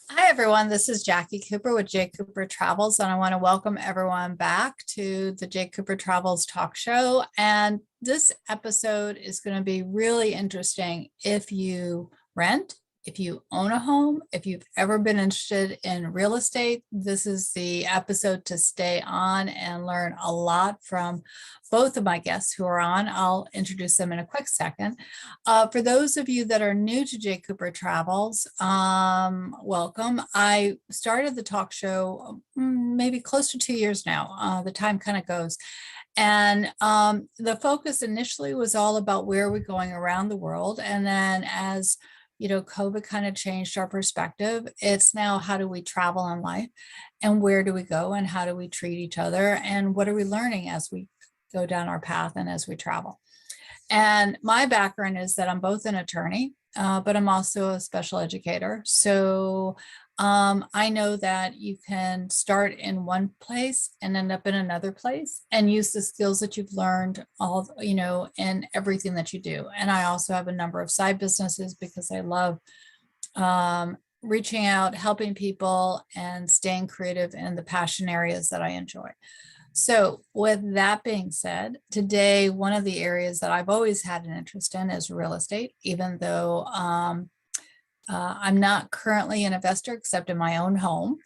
Hi, everyone. This is Jacqui Cooper with JCooperTravels, and I want to welcome everyone back to the JCooperTravels talk show. And this episode is going to be really interesting if you rent, if you own a home, if you've ever been interested in real estate. This is the episode to stay on and learn a lot from both of my guests who are on. I'll introduce them in a quick second. For those of you that are new to J. Cooper Travels, welcome. I started the talk show maybe close to 2 years now. The time kind of goes. And the focus initially was all about where we're going around the world. And then as COVID kind of changed our perspective. It's now how do we travel in life and where do we go and how do we treat each other and what are we learning as we go down our path and as we travel. And my background is that I'm both an attorney, but I'm also a special educator. So I know that you can start in one place and end up in another place and use the skills that you've learned in everything that you do. And I also have a number of side businesses because I love reaching out, helping people, and staying creative in the passion areas that I enjoy. So with that being said, today, one of the areas that I've always had an interest in is real estate, even though I'm not currently an investor except in my own home.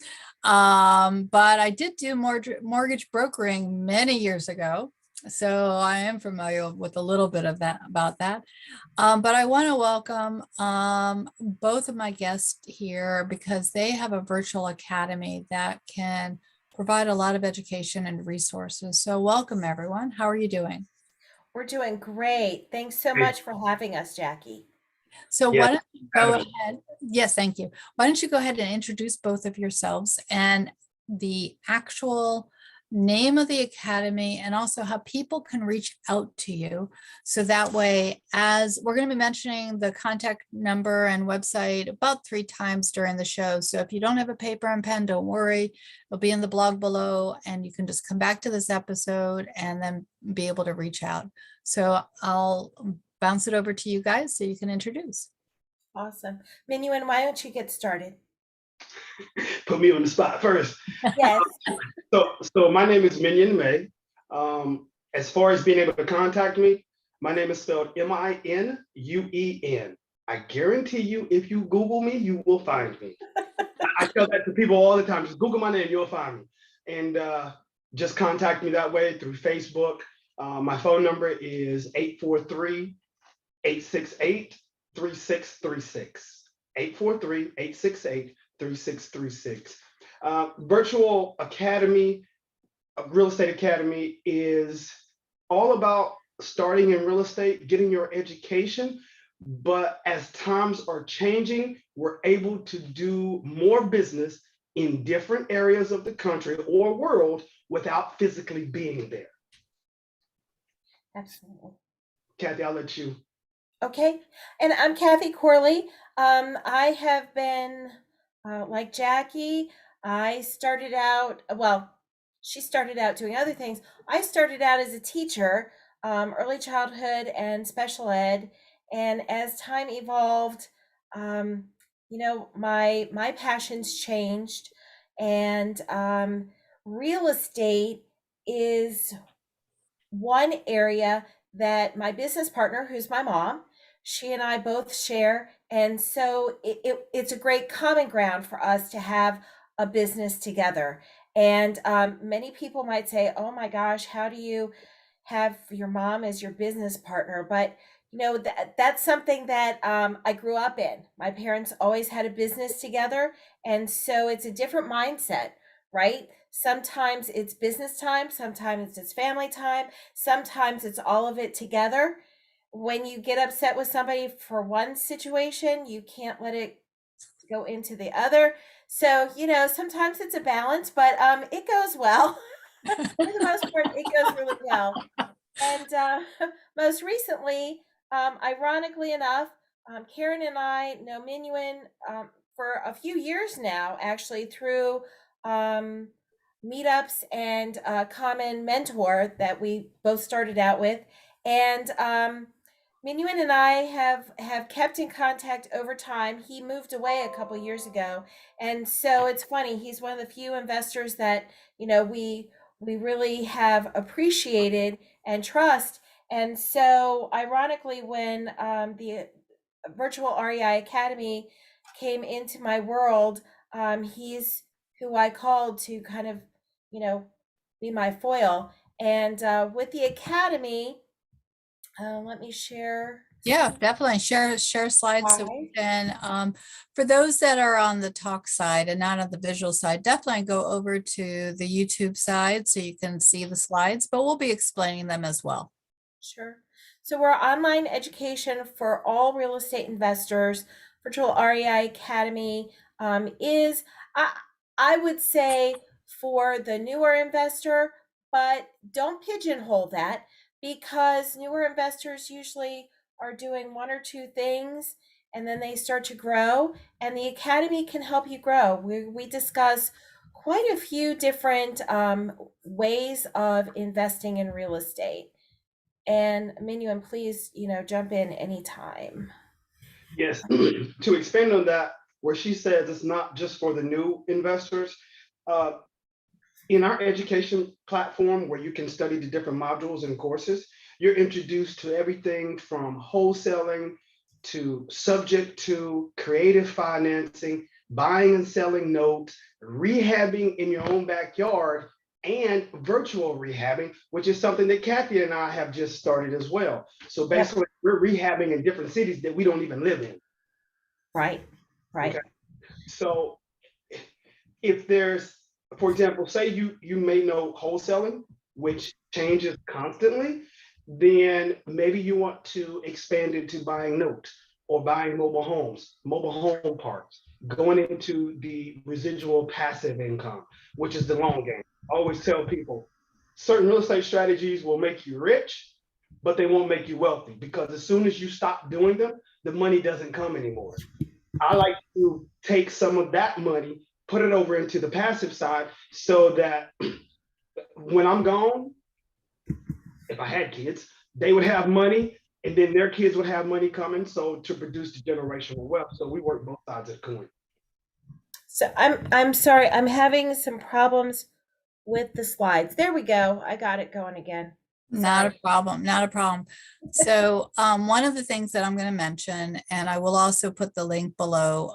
But I did do mortgage brokering many years ago. So I am familiar with a little bit of that about that. But I want to welcome both of my guests here because they have a virtual academy that can provide a lot of education and resources. So welcome everyone. How are you doing? We're doing great. Thanks so much for having us, Jackie. So Yeah, why don't you go ahead? Yes, thank you. Why don't you go ahead and introduce both of yourselves and the actual name of the academy and also how people can reach out to you. So that way, as we're going to be mentioning the contact number and website about 3 times during the show. So if you don't have a paper and pen, don't worry. It'll be in the blog below and you can just come back to this episode and then be able to reach out. So I'll bounce it over to you guys so you can introduce. Awesome. Minuen, why don't you get started? put me on the spot first. Yes. So my name is Minuen May. As far as being able to contact me, my name is spelled Minuen. I guarantee you, if you Google me, you will find me. I tell that to people all the time. Just Google my name, you'll find me. And just contact me that way through Facebook. My phone number is 843-868-3636. 843-868-3636. Virtual Academy, Real Estate Academy is all about starting in real estate, getting your education. But as times are changing, we're able to do more business in different areas of the country or world without physically being there. Absolutely. Kathy, I'll let you. Okay. And I'm Kathy Corley. I have been like Jackie. I started out, well, she started out doing other things. I started out as a teacher, early childhood and special ed. And as time evolved, my passions changed, and real estate is one area that my business partner, who's my mom, she and I both share. And so it's a great common ground for us to have a business together. And many people might say, oh my gosh, how do you have your mom as your business partner? But that's something that I grew up in. My parents always had a business together. And so it's a different mindset, right? Sometimes it's business time, sometimes it's family time, sometimes it's all of it together. When you get upset with somebody for one situation, you can't let it go into the other. So, sometimes it's a balance, but it goes well. For the most part, it goes really well. And most recently, ironically enough, Karen and I know Minuen for a few years now, actually, through um, meetups and a common mentor that we both started out with. And Minuen and I have kept in contact over time. He moved away a couple years ago, and so it's funny. He's one of the few investors that we really have appreciated and trust. And so, ironically, when the virtual REI Academy came into my world, he's who I called to kind of, you know, be my foil. And with the academy, let me share. Yeah, definitely share slides so we Hi. can, for those that are on the talk side and not on the visual side, definitely go over to the YouTube side so you can see the slides, but we'll be explaining them as well. Sure. So we're online education for all real estate investors. Virtual REI Academy is, I, I would say, for the newer investor, but don't pigeonhole that, because newer investors usually are doing one or two things and then they start to grow, and the academy can help you grow. We discuss quite a few different ways of investing in real estate. And Minuen, please, jump in anytime. Yes, to expand on that, where she says it's not just for the new investors. Uh, in our education platform, where you can study the different modules and courses, you're introduced to everything from wholesaling to subject to creative financing, buying and selling notes, rehabbing in your own backyard, and virtual rehabbing, which is something that Kathy and I have just started as well. So Yep. basically, we're rehabbing in different cities that we don't even live in. Right. Right. Okay. So if there's, for example, say you may know wholesaling, which changes constantly, then maybe you want to expand into buying notes or buying mobile homes, mobile home parks, going into the residual passive income, which is the long game. I always tell people certain real estate strategies will make you rich, but they won't make you wealthy, because as soon as you stop doing them, the money doesn't come anymore. I like to take some of that money, put it over into the passive side, so that when I'm gone, if I had kids, they would have money, and then their kids would have money coming. So to produce the generational wealth. So we work both sides of the coin. So I'm sorry, I'm having some problems with the slides. There we go. I got it going again. Not a Sorry. problem, not a problem. So one of the things that I'm going to mention, and I will also put the link below,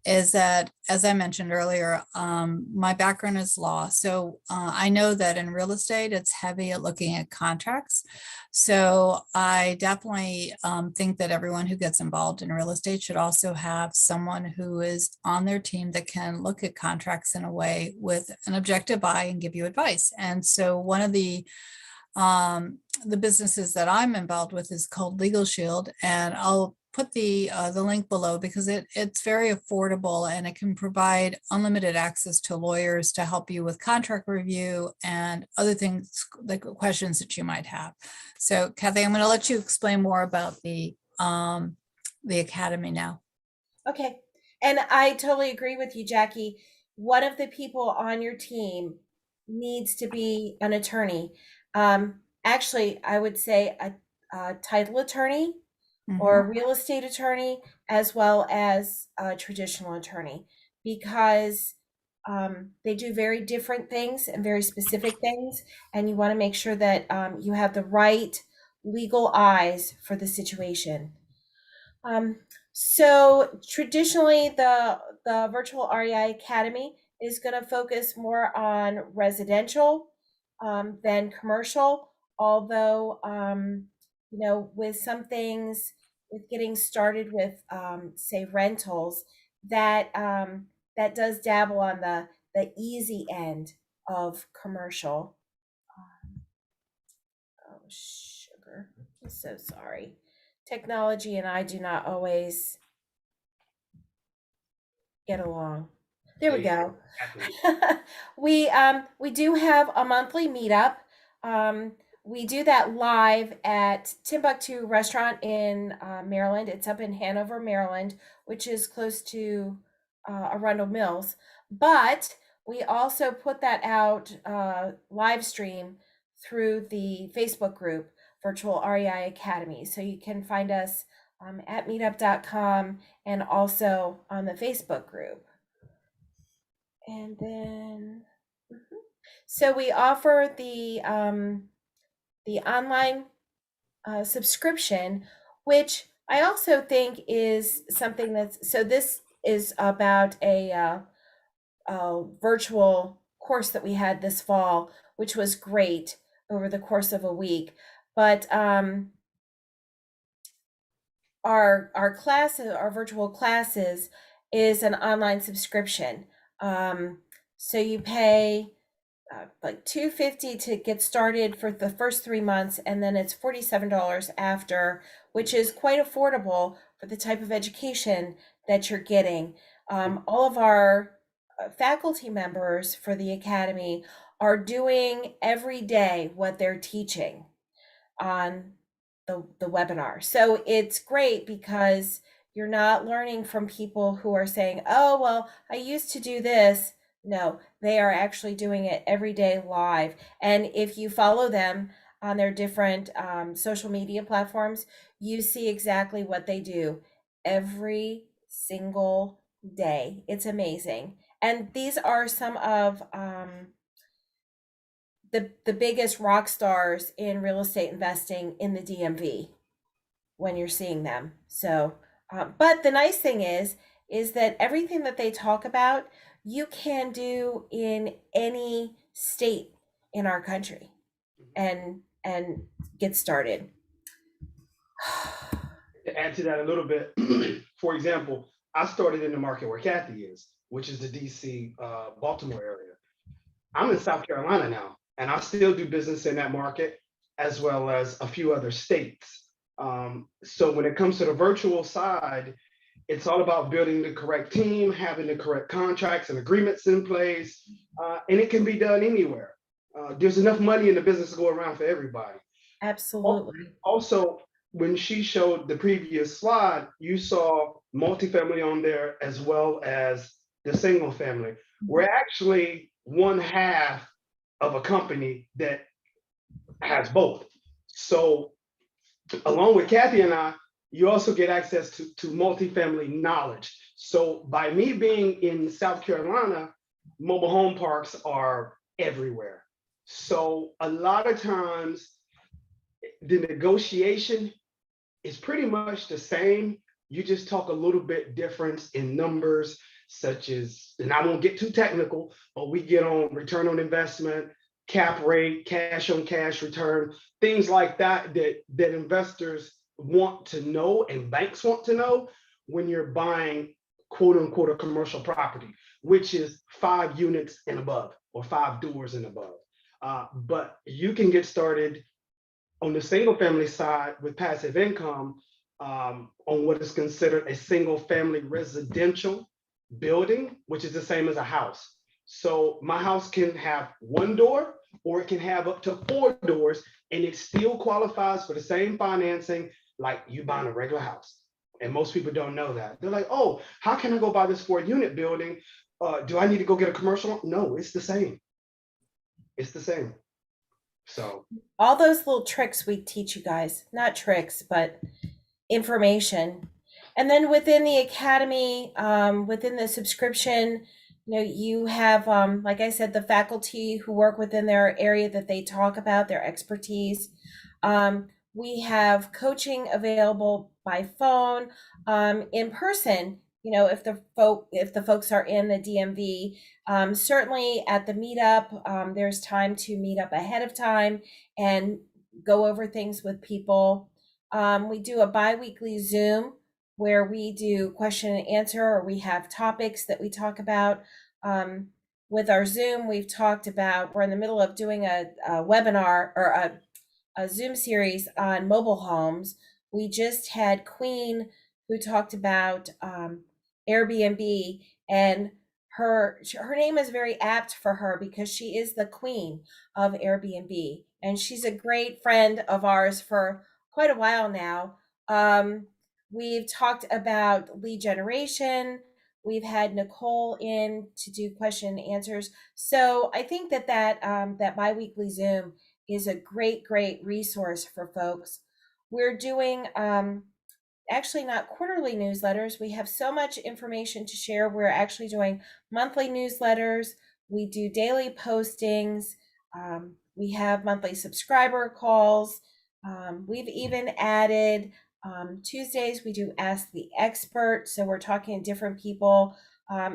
is that, as I mentioned earlier, my background is law. So I know that in real estate, it's heavy at looking at contracts. So I definitely think that everyone who gets involved in real estate should also have someone who is on their team that can look at contracts in a way with an objective eye and give you advice. And so one of the businesses that I'm involved with is called Legalshield, and I'll put the link below because it's very affordable and it can provide unlimited access to lawyers to help you with contract review and other things, like questions that you might have. So Kathy, I'm going to let you explain more about the academy now. Okay. And I totally agree with you, Jackie. One of the people on your team needs to be an attorney. Actually, I would say a title attorney or a real estate attorney, as well as a traditional attorney, because they do very different things and very specific things. And you want to make sure that you have the right legal eyes for the situation. Um, so traditionally, the virtual REI Academy is going to focus more on residential than commercial. Although, with some things, with getting started with, say, rentals, that does dabble on the easy end of commercial. Oh, sugar! I'm so sorry. Technology and I do not always get along. There we go. We do have a monthly meetup. We do that live at Timbuktu Restaurant in Maryland. It's up in Hanover, Maryland, which is close to Arundel Mills. But we also put that out live stream through the Facebook group virtual REI Academy. So you can find us at meetup.com and also on the Facebook group. And then, so we offer the online subscription, which I also think is something that's, so this is about a virtual course that we had this fall, which was great over the course of a week. But our classes, our virtual classes, is an online subscription. So you pay like $250 to get started for the first 3 months, and then it's $47 after, which is quite affordable for the type of education that you're getting. All of our faculty members for the academy are doing every day what they're teaching on the webinar. So it's great because you're not learning from people who are saying, oh, well, I used to do this. No, they are actually doing it every day live. And if you follow them on their different social media platforms, you see exactly what they do every single day. It's amazing. And these are some of the biggest rock stars in real estate investing in the DMV when you're seeing them. So, but the nice thing is that everything that they talk about, you can do in any state in our country and get started. To add to that a little bit, for example, I started in the market where Kathy is, which is the DC, Baltimore area. I'm in South Carolina now, and I still do business in that market as well as a few other states. So when it comes to the virtual side, it's all about building the correct team, having the correct contracts and agreements in place, and it can be done anywhere. There's enough money in the business to go around for everybody. Absolutely. Also, when she showed the previous slide, you saw multifamily on there as well as the single family. We're actually one half of a company that has both. So along with Kathy and I, you also get access to multifamily knowledge. So by me being in South Carolina, mobile home parks are everywhere. So a lot of times the negotiation is pretty much the same. You just talk a little bit difference in numbers, such as, and I won't get too technical, but we get on return on investment, cap rate, cash on cash return, things like that, that investors want to know and banks want to know when you're buying quote unquote a commercial property, which is 5 units and above or 5 doors and above. But you can get started on the single family side with passive income on what is considered a single family residential building, which is the same as a house. So my house can have 1 door or it can have up to 4 doors, and it still qualifies for the same financing like you buying a regular house. And most people don't know that. They're like, oh, how can I go buy this 4-unit building? Do I need to go get a commercial? No, it's the same. It's the same. So All those little tricks we teach you guys, not tricks, but information. And then within the academy, within the subscription, you have, like I said, the faculty who work within their area that they talk about, their expertise. We have coaching available by phone, in person. If the folks are in the DMV, certainly at the meetup, there's time to meet up ahead of time and go over things with people. We do a bi-weekly Zoom where we do question and answer, or we have topics that we talk about. With our Zoom, we're in the middle of doing a webinar or a Zoom series on mobile homes. We just had Queen, who talked about Airbnb, and her name is very apt for her because she is the queen of Airbnb, and she's a great friend of ours for quite a while now. We've talked about lead generation. We've had Nicole in to do question and answers. So I think that biweekly Zoom is a great, great resource for folks. We're doing actually not quarterly newsletters. We have so much information to share. We're actually doing monthly newsletters. We do daily postings. We have monthly subscriber calls. We've even added Tuesdays, we do Ask the Expert. So we're talking to different people,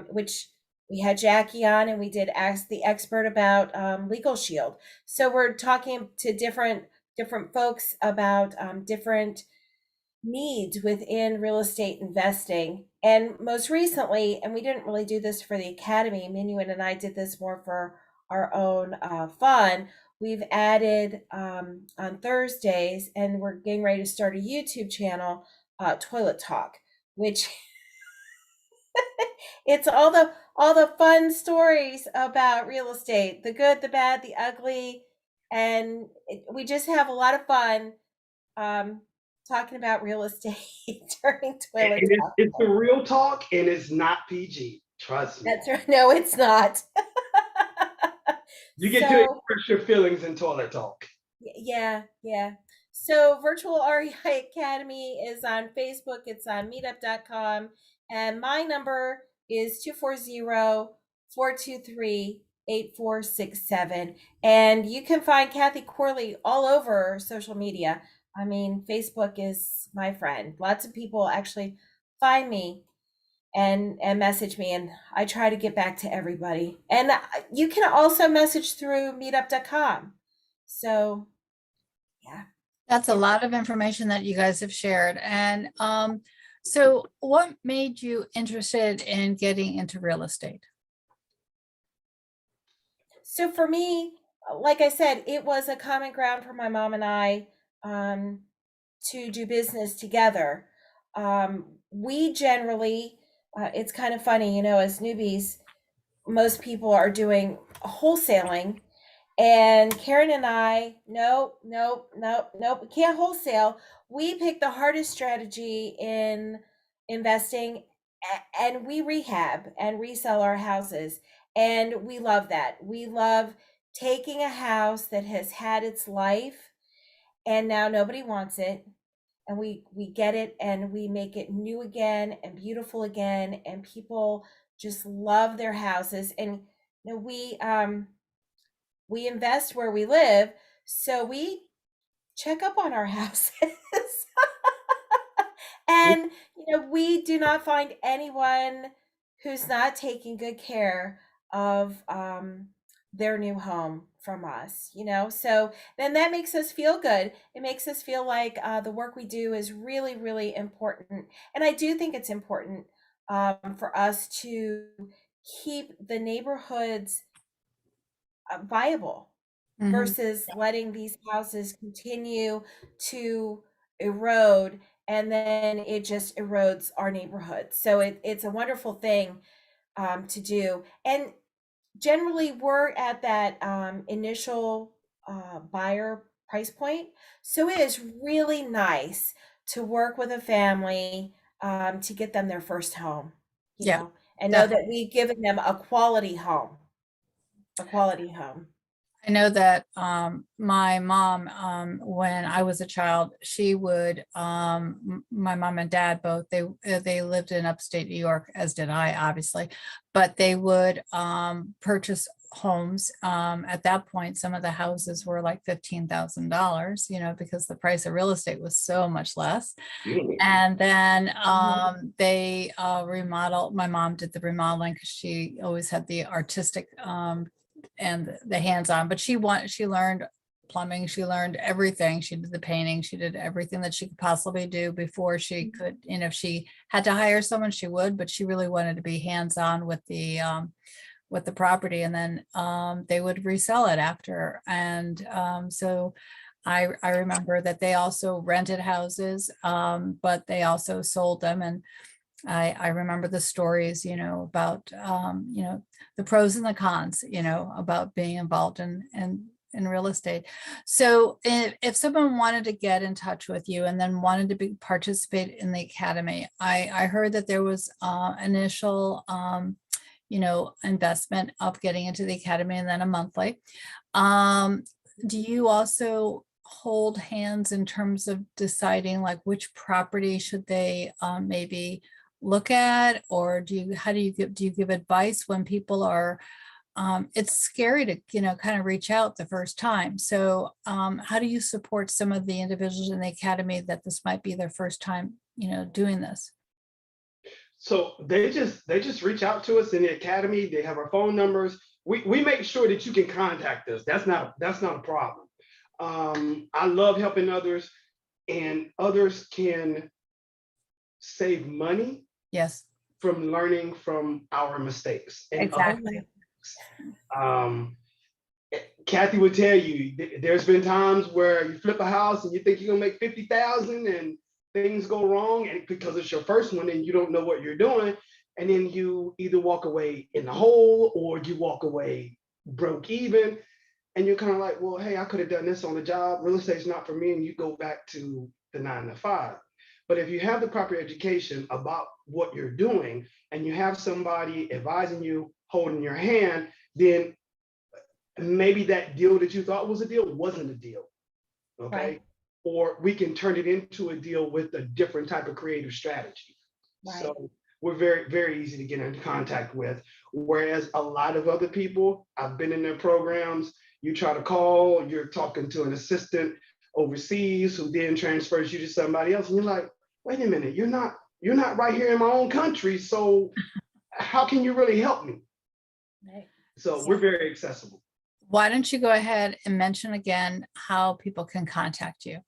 which we had Jacqui on, and we did Ask the Expert about Legalshield. So we're talking to different folks about different needs within real estate investing. And most recently, and we didn't really do this for the Academy, Minuen and I did this more for our own fun. We've added on Thursdays, and we're getting ready to start a YouTube channel, Toilet Talk, which it's all the fun stories about real estate, the good, the bad, the ugly, and we just have a lot of fun talking about real estate during Toilet And Talk. it's the real talk, and it's not PG. Trust me. That's right. No, it's not. You get to express your feelings in Toilet Talk. Yeah. So Virtual REI Academy is on Facebook. It's on meetup.com. And my number is 240-423-8467. And you can find Kathy Corley all over social media. I mean, Facebook is my friend. Lots of people actually find me and message me, and I try to get back to everybody. And you can also message through meetup.com. So yeah. That's a lot of information that you guys have shared. And so what made you interested in getting into real estate? So for me, like I said, it was a common ground for my mom and I to do business together. We generally, it's kind of funny, you know, as newbies, most people are doing wholesaling. And Karen and I, nope, we can't wholesale. We picked the hardest strategy in investing, and we rehab and resell our houses. And we love that. We love taking a house that has had its life and now nobody wants it. And we get it and we make it new again and beautiful again. And people just love their houses. And you know, we invest where we live, so we check up on our houses. And you know, we do not find anyone who's not taking good care of their new home from us, you know. So then that makes us feel good. It makes us feel like the work we do is really, really important. And I do think it's important for us to keep the neighborhoods viable versus letting these houses continue to erode, and then it just erodes our neighborhood. So it's a wonderful thing to do. And generally we're at that initial buyer price point. So it is really nice to work with a family to get them their first home, you know, and know that we've given them a quality home. I know that my mom, when I was a child, she would, my mom and dad both, they lived in upstate New York, as did I, obviously, but they would purchase homes. At that point, some of the houses were like $15,000, you know, because the price of real estate was so much less. And then they remodeled. My mom did the remodeling because she always had the artistic and the hands-on, but she learned plumbing, she learned everything. She did the painting, she did everything that she could possibly do before she could, you know, if she had to hire someone, she would, but she really wanted to be hands-on with the property, and then they would resell it after. And so I remember that they also rented houses, but they also sold them. And I remember the stories, you know, about, you know, the pros and the cons, you know, about being involved in real estate. So if someone wanted to get in touch with you and then wanted to participate in the Academy, I heard that there was initial, you know, investment of getting into the Academy and then a monthly. do you also hold hands in terms of deciding like which property should they maybe look at? Or how do you give advice when people are, it's scary to, kind of reach out the first time. So how do you support some of the individuals in the academy that this might be their first time, doing this? So they just reach out to us in the academy. They have our phone numbers. We make sure that you can contact us. That's not a problem. I love helping others, and others can save money Yes, from learning from our mistakes. And exactly. Kathy would tell you there's been times where you flip a house and you think you're gonna make 50,000 and things go wrong, and because it's your first one and you don't know what you're doing, and then you either walk away in the hole or you walk away broke even, and you're kind of like, well, hey, I could have done this on the job. Real estate's not for me, and you go back to the 9 to 5. But if you have the proper education about what you're doing and you have somebody advising you, holding your hand, then maybe that deal that you thought was a deal wasn't a deal. Okay. Right. Or we can turn it into a deal with a different type of creative strategy. Right. So we're very, very easy to get in contact with. Whereas a lot of other people, I've been in their programs, you try to call, you're talking to an assistant overseas who then transfers you to somebody else. And you're like, wait a minute, you're not right here in my own country. So how can you really help me? Right. So we're very accessible. Why don't you go ahead and mention again how people can contact you?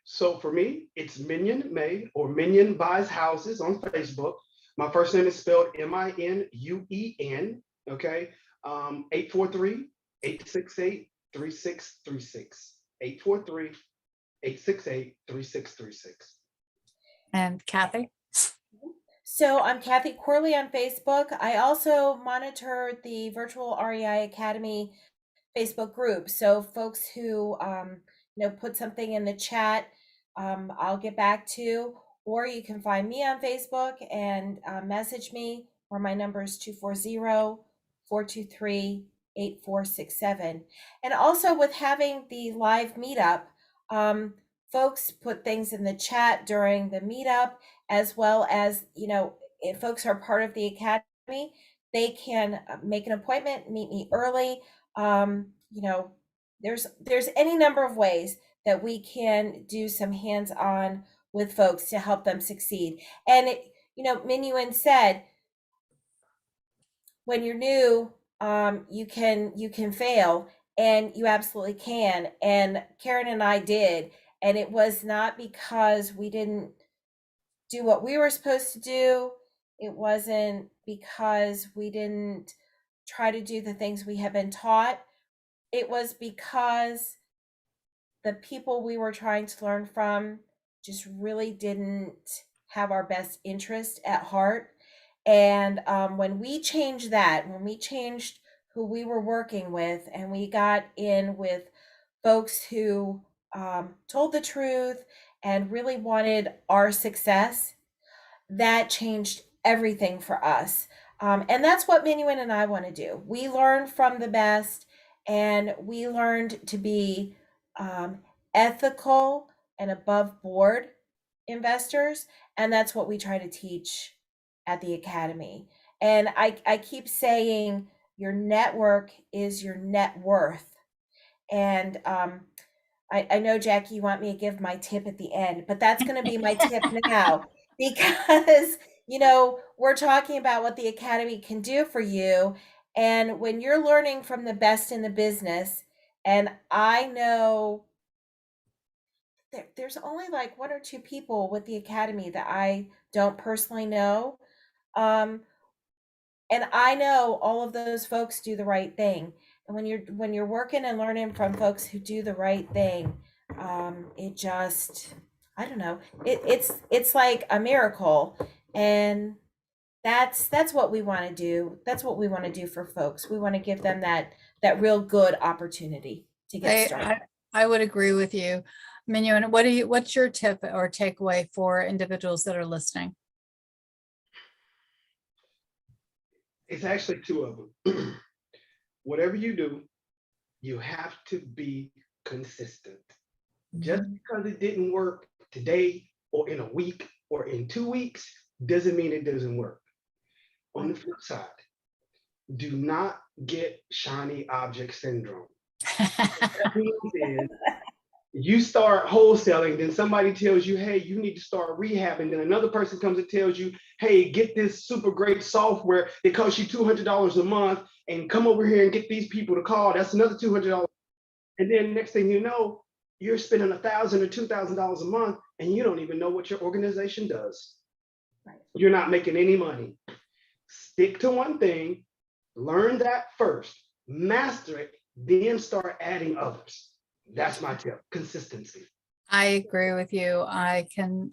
So for me, it's Minuen May, or Minuen Buys Houses on Facebook. My first name is spelled Minuen, okay? 843-868-3636. 843-868-3636. And Kathy? So I'm Kathy Corley on Facebook. I also monitor the Virtual REI Academy Facebook group. So folks who put something in the chat, I'll get back to, or you can find me on Facebook and message me, or my number is 240-423-8467. And also with having the live meetup, folks put things in the chat during the meetup, as well as, if folks are part of the academy, they can make an appointment, meet me early. There's any number of ways that we can do some hands-on with folks to help them succeed. And Minuen said, when you're new, you can fail, and you absolutely can. And Karen and I did, and it was not because we didn't do what we were supposed to do. It wasn't because we didn't try to do the things we have been taught. It was because the people we were trying to learn from just really didn't have our best interest at heart. And when we changed who we were working with, and we got in with folks who told the truth and really wanted our success, that changed everything for us. And that's what Minuen and I want to do. We learn from the best, and we learned to be ethical and above board investors. And that's what we try to teach at the academy. And I keep saying your network is your net worth. And I know, Jackie, you want me to give my tip at the end, but that's going to be my tip now, because, we're talking about what the academy can do for you. And when you're learning from the best in the business, and I know there's only like 1 or 2 people with the academy that I don't personally know. And I know all of those folks do the right thing. And when you're working and learning from folks who do the right thing, it just, I don't know, it's like a miracle. And that's what we want to do. That's what we want to do for folks. We want to give them that real good opportunity to get started. I would agree with you. Minuen, what's your tip or takeaway for individuals that are listening? It's actually 2 of them. Whatever you do, you have to be consistent. Just because it didn't work today or in a week or in 2 weeks doesn't mean it doesn't work. On the flip side, do not get shiny object syndrome. What that means is you start wholesaling, then somebody tells you, hey, you need to start rehabbing. Then another person comes and tells you, hey, get this super great software. It costs you $200 a month, and come over here and get these people to call. That's another $200. And then next thing you know, you're spending $1,000 or $2,000 a month, and you don't even know what your organization does. Right. You're not making any money. Stick to one thing, learn that first, master it, then start adding others. That's my tip. Consistency. I agree with you. I can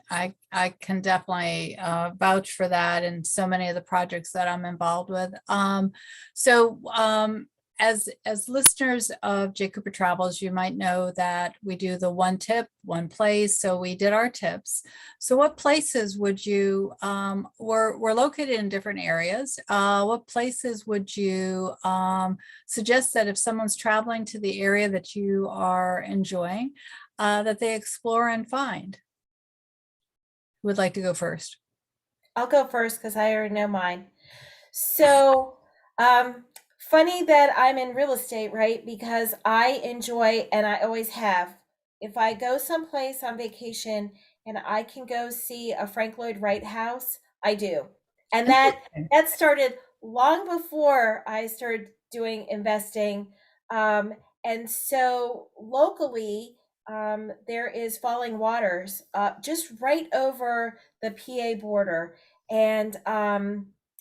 definitely vouch for that in so many of the projects that I'm involved with. As listeners of J. Cooper Travels, you might know that we do the one tip, one place. So we did our tips. So what places would you, we're located in different areas. What places would you suggest that if someone's traveling to the area that you are enjoying, that they explore and find? Who would like to go first? I'll go first because I already know mine. So, funny that I'm in real estate, right? Because I enjoy, and I always have, if I go someplace on vacation and I can go see a Frank Lloyd Wright house, I do. And that started long before I started doing investing. And so locally, there is Falling Waters, just right over the PA border. And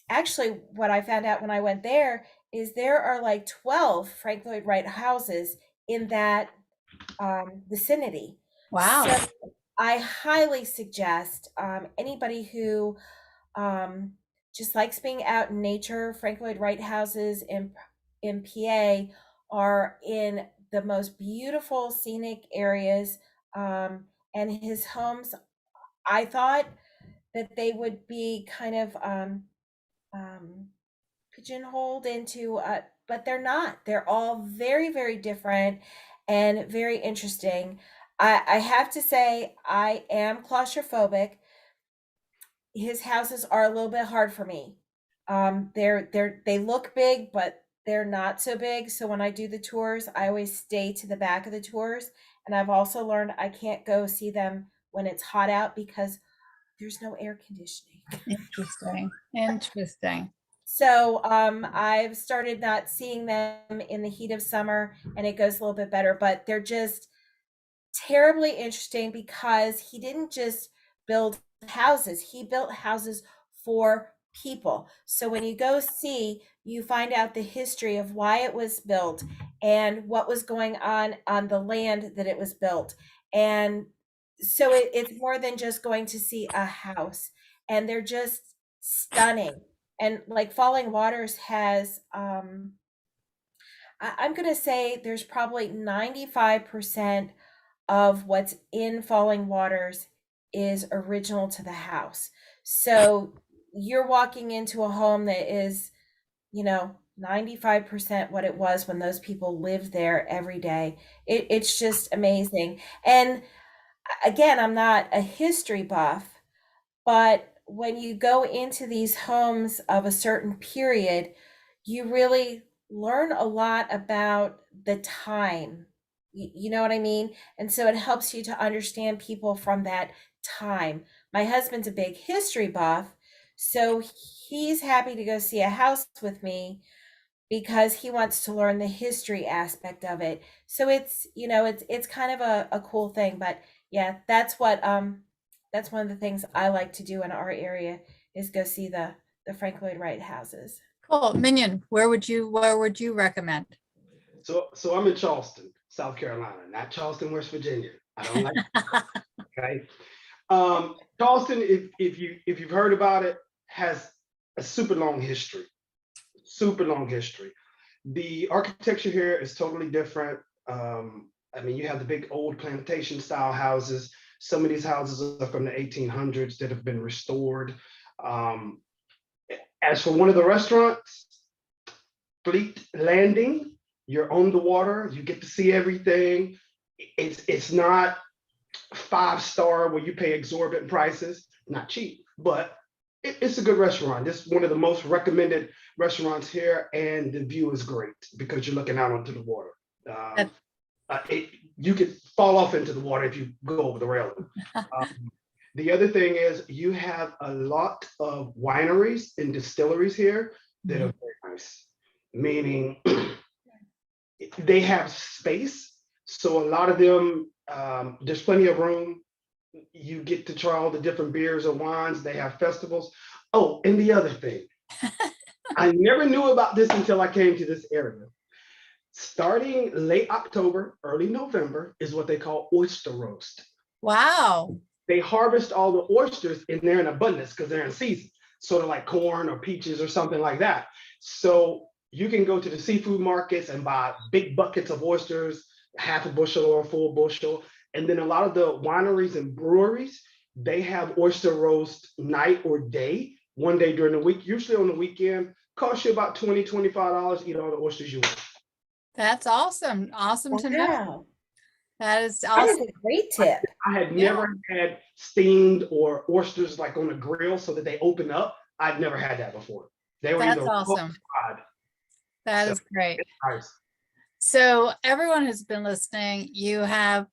actually, what I found out when I went there is there are like 12 Frank Lloyd Wright houses in that vicinity. Wow. So I highly suggest anybody who just likes being out in nature. Frank Lloyd Wright houses in PA are in the most beautiful scenic areas, and his homes, I thought that they would be kind of pigeonholed into, but they're not. They're all very, very different and very interesting. I have to say, I am claustrophobic. His houses are a little bit hard for me. They look big, but they're not so big. So when I do the tours, I always stay to the back of the tours. And I've also learned I can't go see them when it's hot out because there's no air conditioning. Interesting. So I've started not seeing them in the heat of summer, and it goes a little bit better, but they're just terribly interesting because he didn't just build houses, he built houses for people. So when you go see, you find out the history of why it was built and what was going on the land that it was built. And so it's more than just going to see a house, and they're just stunning. And like Falling Waters has, I'm going to say there's probably 95% of what's in Falling Waters is original to the house. So you're walking into a home that is, 95% what it was when those people lived there every day. It's just amazing. And again, I'm not a history buff, but when you go into these homes of a certain period, you really learn a lot about the time. You know what I mean? And so it helps you to understand people from that time. My husband's a big history buff, so he's happy to go see a house with me because he wants to learn the history aspect of it. So it's kind of a cool thing. But yeah, that's one of the things I like to do in our area is go see the Frank Lloyd Wright houses. Cool. Minuen, where would you recommend? So I'm in Charleston, South Carolina, not Charleston, West Virginia. I don't like okay. Charleston, if you've heard about it, has a super long history. The architecture here is totally different. You have the big old plantation style houses. Some of these houses are from the 1800s that have been restored. As for one of the restaurants, Fleet Landing, You're on the water. You get to see everything. It's not 5-star where you pay exorbitant prices. Not cheap, but it's a good restaurant. It's one of the most recommended restaurants here, and the view is great because you're looking out onto the water. That- You could fall off into the water if you go over the railing. The other thing is you have a lot of wineries and distilleries here that are very nice, meaning they have space. So a lot of them, there's plenty of room. You get to try all the different beers or wines. They have festivals. Oh, and the other thing, I never knew about this until I came to this area. Starting late October, early November is what they call oyster roast. Wow. They harvest all the oysters and they're in abundance because they're in season, sort of like corn or peaches or something like that. So you can go to the seafood markets and buy big buckets of oysters, half a bushel or a full bushel. And then a lot of the wineries and breweries, they have oyster roast night or day, one day during the week, usually on the weekend, costs you about $20, $25, eat all the oysters you want. That's awesome. Awesome to know. Wow. That is That is awesome. a great tip. I had never had steamed or oysters like on a grill so that they open up. I'd never had that before. They were That's either awesome. fried. That So, is great. it's nice. So everyone who's been listening, you have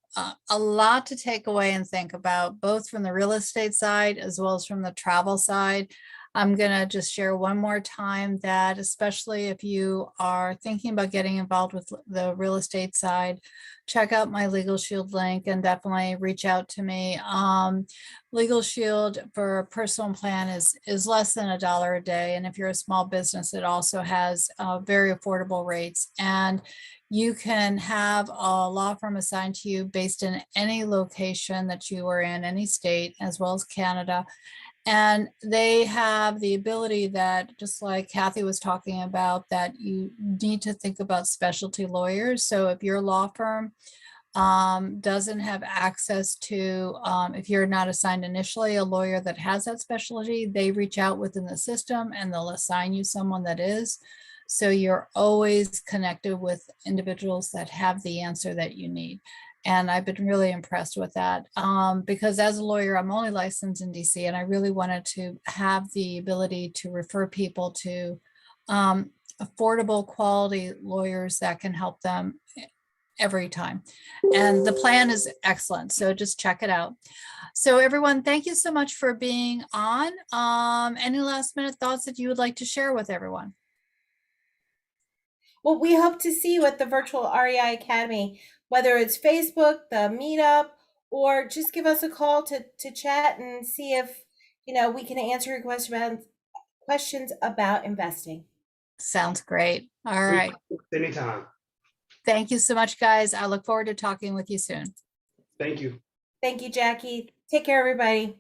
a lot to take away and think about, both from the real estate side as well as from the travel side. I'm going to just share one more time that, especially if you are thinking about getting involved with the real estate side, check out my Legalshield link and definitely reach out to me. Legalshield for a personal plan is less than $1 a day. And if you're a small business, it also has very affordable rates. And you can have a law firm assigned to you based in any location that you are in, any state, as well as Canada. And they have the ability that, just like Kathy was talking about, that you need to think about specialty lawyers. So if your law firm doesn't have access to, if you're not assigned initially a lawyer that has that specialty, they reach out within the system and they'll assign you someone that is. So you're always connected with individuals that have the answer that you need. And I've been really impressed with that because as a lawyer, I'm only licensed in DC, and I really wanted to have the ability to refer people to affordable quality lawyers that can help them every time. And the plan is excellent. So just check it out. So everyone, thank you so much for being on. Any last minute thoughts that you would like to share with everyone? Well, we hope to see you at the virtual REI Academy, whether it's Facebook, the meetup, or just give us a call to chat and see if we can answer your questions about investing. Sounds great. All right. Anytime. Thank you so much, guys. I look forward to talking with you soon. Thank you. Thank you, Jackie. Take care, everybody.